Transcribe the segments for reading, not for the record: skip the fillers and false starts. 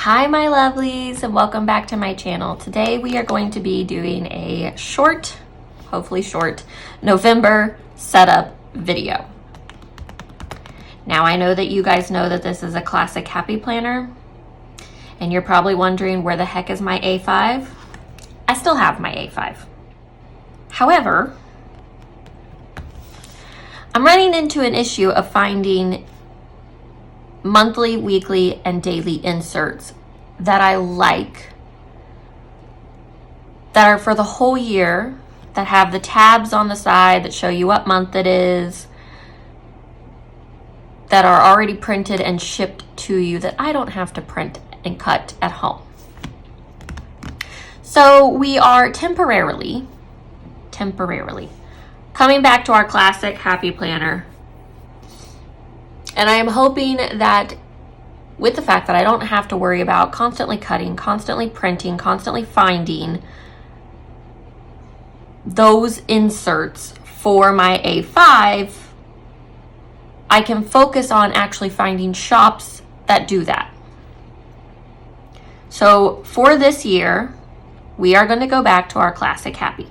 Hi my lovelies, and welcome back to my channel. Today we are going to be doing a short, hopefully short, November setup video. Now I know that you guys know that this is a classic happy planner, and you're probably wondering where the heck is my A5? I still have my A5. However, I'm running into an issue of finding monthly, weekly, and daily inserts that I like, that are for the whole year, that have the tabs on the side that show you what month it is, that are already printed and shipped to you, that I don't have to print and cut at home. So we are temporarily coming back to our classic happy planner. And I am hoping that with the fact that I don't have to worry about constantly cutting, constantly printing, constantly finding those inserts for my A5, I can focus on actually finding shops that do that. So for this year, we are going to go back to our classic happy.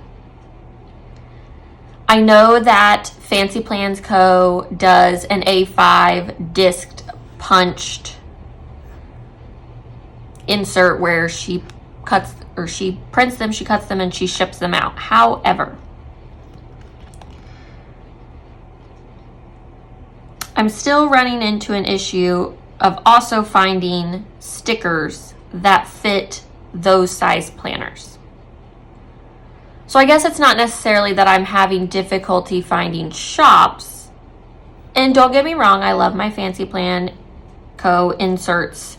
I know that Fancy Plans Co. does an A5 disked, punched insert where she cuts, or she prints them, she cuts them, and she ships them out. However, I'm still running into an issue of also finding stickers that fit those size planners. So I guess it's not necessarily that I'm having difficulty finding shops. And don't get me wrong, I love my Fancy Plan Co. inserts.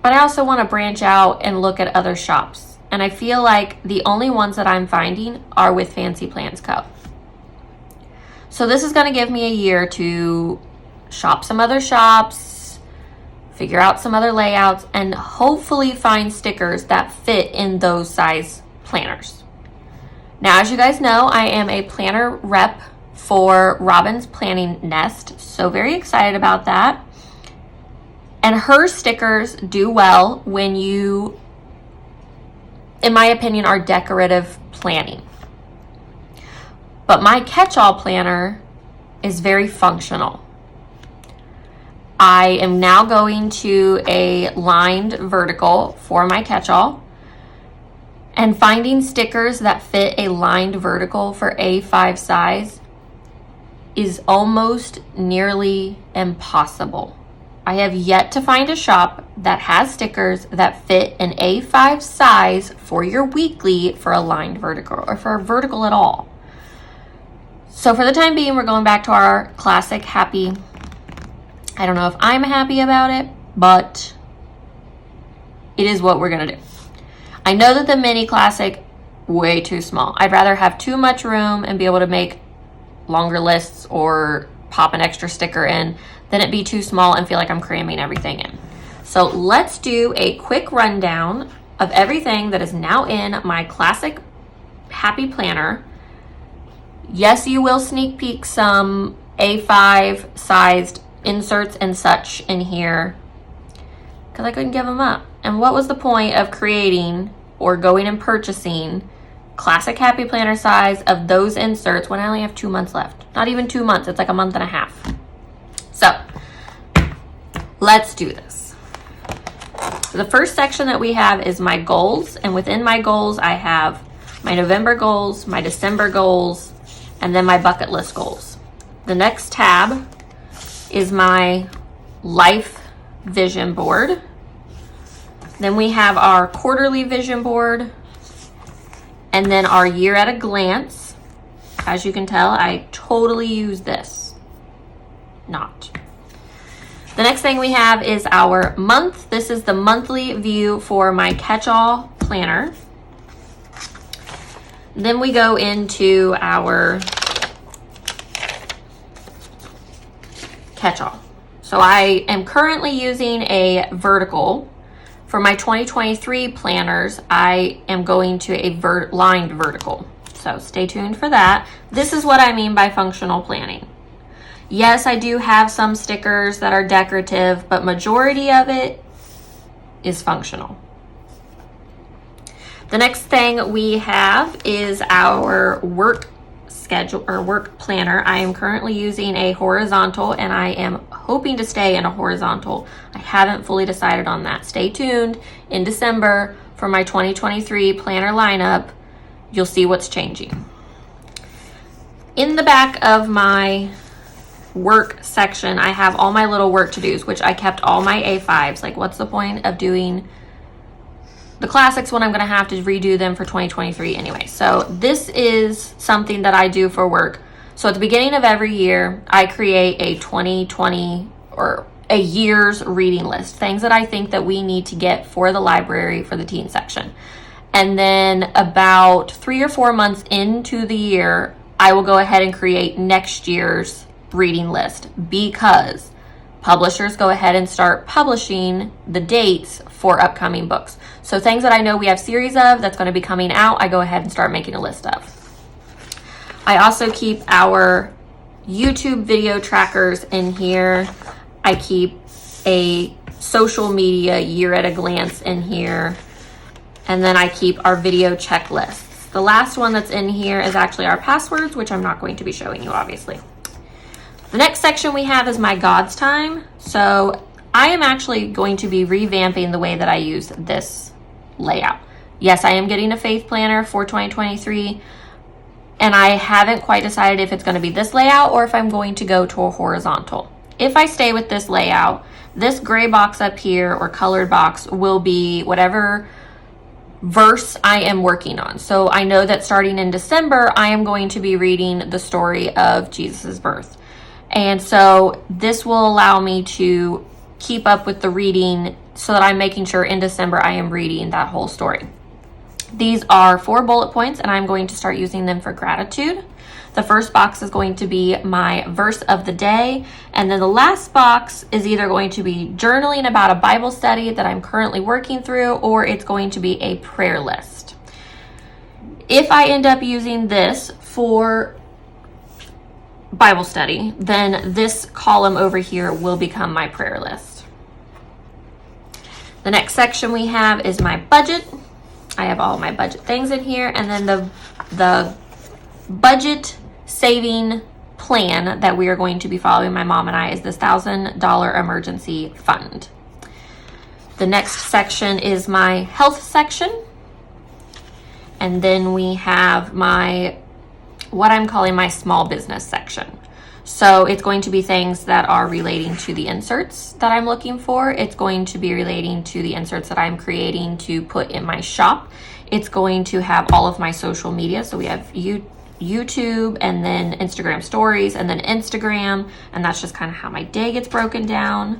But I also want to branch out and look at other shops. And I feel like the only ones that I'm finding are with Fancy Plans Co. So this is going to give me a year to shop some other shops, figure out some other layouts, and hopefully find stickers that fit in those size planners. Now, as you guys know, I am a planner rep for Robin's Planning Nest, so very excited about that. And her stickers do well when you, in my opinion, are decorative planning. But my catch-all planner is very functional. I am now going to a lined vertical for my catch-all, and finding stickers that fit a lined vertical for A5 size is almost nearly impossible. I have yet to find a shop that has stickers that fit an A5 size for your weekly for a lined vertical or for a vertical at all. So for the time being, we're going back to our classic happy. I don't know if I'm happy about it, but it is what we're gonna do. I know that the mini classic, way too small. I'd rather have too much room and be able to make longer lists or pop an extra sticker in than it be too small and feel like I'm cramming everything in. So let's do a quick rundown of everything that is now in my classic happy planner. Yes, you will sneak peek some A5 sized inserts and such in here because I couldn't give them up. And what was the point of creating or going and purchasing classic happy planner size of those inserts when I only have 2 months left? Not even 2 months, it's like a month and a half. So let's do this. So the first section that we have is my goals, and within my goals I have my November goals, my December goals, and then my bucket list goals. The next tab is my life vision board. Then we have our quarterly vision board, and then our year at a glance. As you can tell, I totally use this. Not. The next thing we have is our month. This is the monthly view for my catch-all planner. Then we go into our catch-all. So I am currently using a vertical. For my 2023 planners, I am going to a lined vertical. So stay tuned for that. This is what I mean by functional planning. Yes, I do have some stickers that are decorative, but majority of it is functional. The next thing we have is our work schedule or work planner. I am currently using a horizontal and I am hoping to stay in a horizontal. I haven't fully decided on that. Stay tuned in December for my 2023 planner lineup. You'll see what's changing. In the back of my work section, I have all my little work to-dos, which I kept all my A5s. Like, what's the point of doing the classics when I'm going to have to redo them for 2023 anyway? So this is something that I do for work. So at the beginning of every year, I create a 2020 or a year's reading list, things that I think that we need to get for the library for the teen section. And then about 3 or 4 months into the year, I will go ahead and create next year's reading list, because publishers go ahead and start publishing the dates for upcoming books. So things that I know we have series of that's going to be coming out, I go ahead and start making a list of. I also keep our YouTube video trackers in here. I keep a social media year at a glance in here. And then I keep our video checklists. The last one that's in here is actually our passwords, which I'm not going to be showing you, obviously. The next section we have is my God's Time. So I am actually going to be revamping the way that I use this layout. Yes, I am getting a faith planner for 2023, and I haven't quite decided if it's going to be this layout or if I'm going to go to a horizontal. If I stay with this layout, this gray box up here or colored box will be whatever verse I am working on. So I know that starting in December, I am going to be reading the story of Jesus's birth. And so this will allow me to keep up with the reading so that I'm making sure in December I am reading that whole story. These are 4 bullet points, and I'm going to start using them for gratitude. The first box is going to be my verse of the day, and then the last box is either going to be journaling about a Bible study that I'm currently working through, or it's going to be a prayer list. If I end up using this for Bible study, then this column over here will become my prayer list. The next section we have is my budget. I have all my budget things in here, and then the budget saving plan that we are going to be following, my mom and I, is this $1,000 emergency fund. The next section is my health section, and then we have my what I'm calling my small business section. So it's going to be things that are relating to the inserts that I'm looking for. It's going to be relating to the inserts that I'm creating to put in my shop. It's going to have all of my social media. So we have YouTube, and then Instagram stories, and then Instagram. And that's just kind of how my day gets broken down.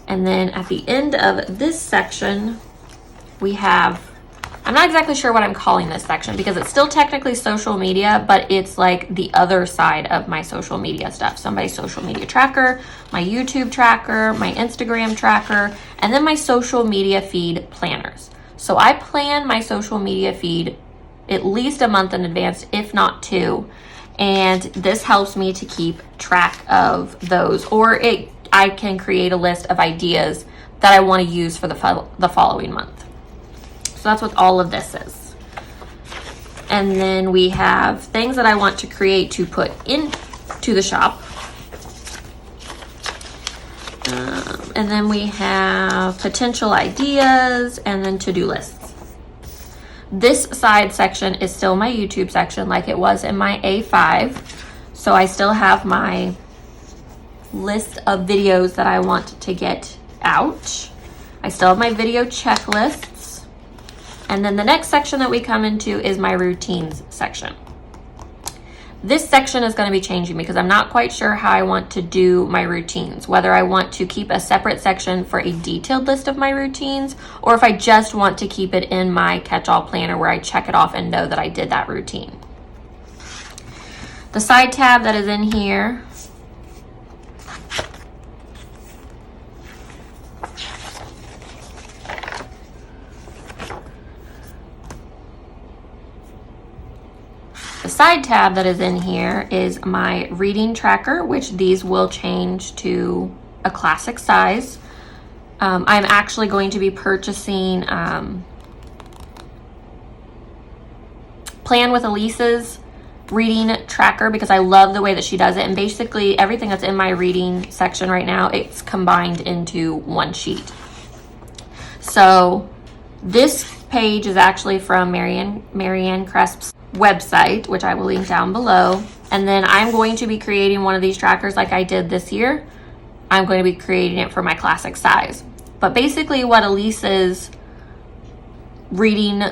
And then at the end of this section, we have, I'm not exactly sure what I'm calling this section because it's still technically social media, but it's like the other side of my social media stuff. So my social media tracker, my YouTube tracker, my Instagram tracker, and then my social media feed planners. So I plan my social media feed at least a month in advance, if not 2. And this helps me to keep track of those, or I can create a list of ideas that I want to use for the following month. So that's what all of this is. And then we have things that I want to create to put into the shop. And then we have potential ideas, and then to-do lists. This side section is still my YouTube section like it was in my A5. So I still have my list of videos that I want to get out. I still have my video checklists. And then the next section that we come into is my routines section. This section is going to be changing because I'm not quite sure how I want to do my routines, whether I want to keep a separate section for a detailed list of my routines, or if I just want to keep it in my catch-all planner where I check it off and know that I did that routine. The side tab that is in here The side tab that is in here is my reading tracker, which these will change to a classic size. I'm actually going to be purchasing Plan with Elise's reading tracker because I love the way that she does it. And basically everything that's in my reading section right now, it's combined into one sheet. So this page is actually from Marianne Cresp's website, which I will link down below. And then I'm going to be creating one of these trackers like I did this year. I'm going to be creating it for my classic size. But basically what Elise's reading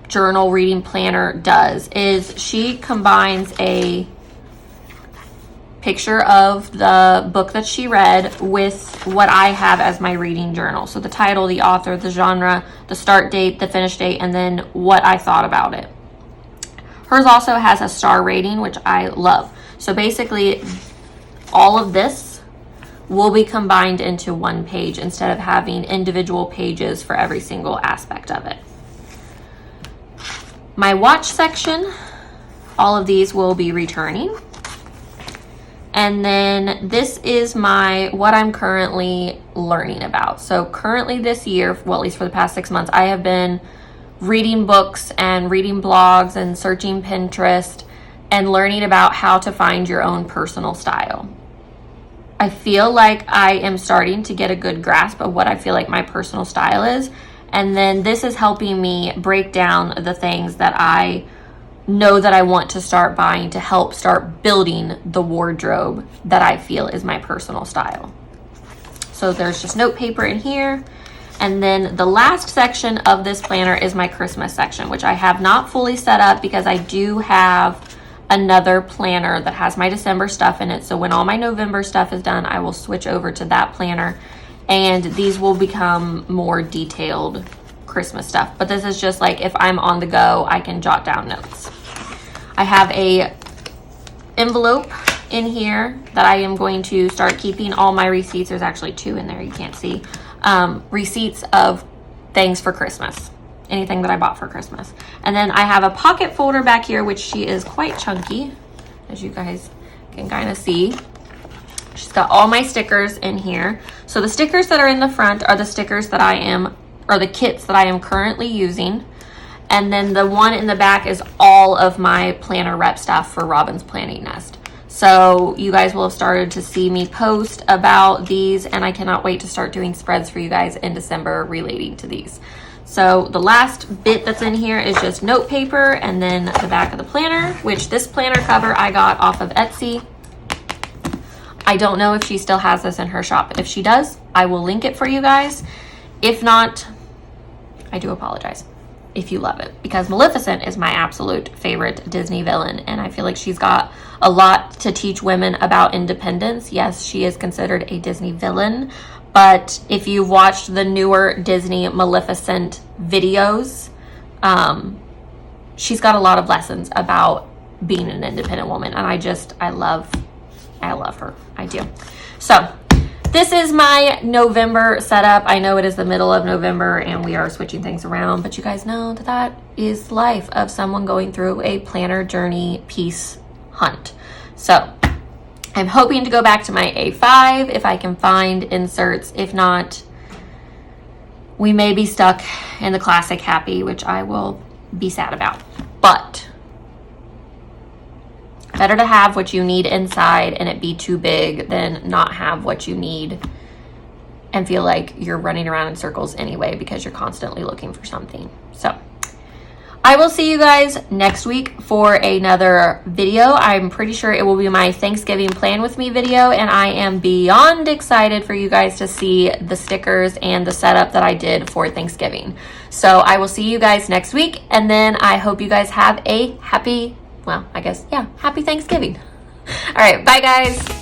journal, reading planner does is she combines a picture of the book that she read with what I have as my reading journal. So the title, the author, the genre, the start date, the finish date, and then what I thought about it. Hers also has a star rating, which I love. So basically all of this will be combined into one page instead of having individual pages for every single aspect of it. My watch section, all of these will be returning. And then this is what I'm currently learning about. So currently this year, well, at least for the past 6 months, I have been reading books and reading blogs and searching Pinterest and learning about how to find your own personal style. I feel like I am starting to get a good grasp of what I feel like my personal style is. And then this is helping me break down the things that I know that I want to start buying to help start building the wardrobe that I feel is my personal style. So there's just note paper in here. And then the last section of this planner is my Christmas section, which I have not fully set up because I do have another planner that has my December stuff in it. So when all my November stuff is done, I will switch over to that planner and these will become more detailed Christmas stuff. But this is just like if I'm on the go, I can jot down notes. I have a envelope in here that I am going to start keeping all my receipts. There's actually 2 in there, you can't see. Receipts of things for Christmas, anything that I bought for Christmas. And then I have a pocket folder back here, which she is quite chunky, as you guys can kind of see. She's got all my stickers in here. So the stickers that are in the front are the stickers that the kits that I am currently using. And then the one in the back is all of my planner rep stuff for Robin's Planning Nest. So you guys will have started to see me post about these, and I cannot wait to start doing spreads for you guys in December relating to these. So the last bit that's in here is just note paper and then the back of the planner, which this planner cover I got off of Etsy. I don't know if she still has this in her shop. If she does, I will link it for you guys. If not, I do apologize if you love it, because Maleficent is my absolute favorite Disney villain, and I feel like she's got a lot to teach women about independence. Yes, she is considered a Disney villain, but if you've watched the newer Disney Maleficent videos, she's got a lot of lessons about being an independent woman, and I love her. I do. So this is my November setup. I know it is the middle of November and we are switching things around, but you guys know that is life of someone going through a planner journey piece hunt. So I'm hoping to go back to my A5 if I can find inserts. If not, we may be stuck in the classic happy, which I will be sad about. But better to have what you need inside and it be too big than not have what you need and feel like you're running around in circles anyway because you're constantly looking for something. So I will see you guys next week for another video. I'm pretty sure it will be my Thanksgiving plan with me video, and I am beyond excited for you guys to see the stickers and the setup that I did for Thanksgiving. So I will see you guys next week, and then I hope you guys have a happy Thanksgiving. All right, bye guys.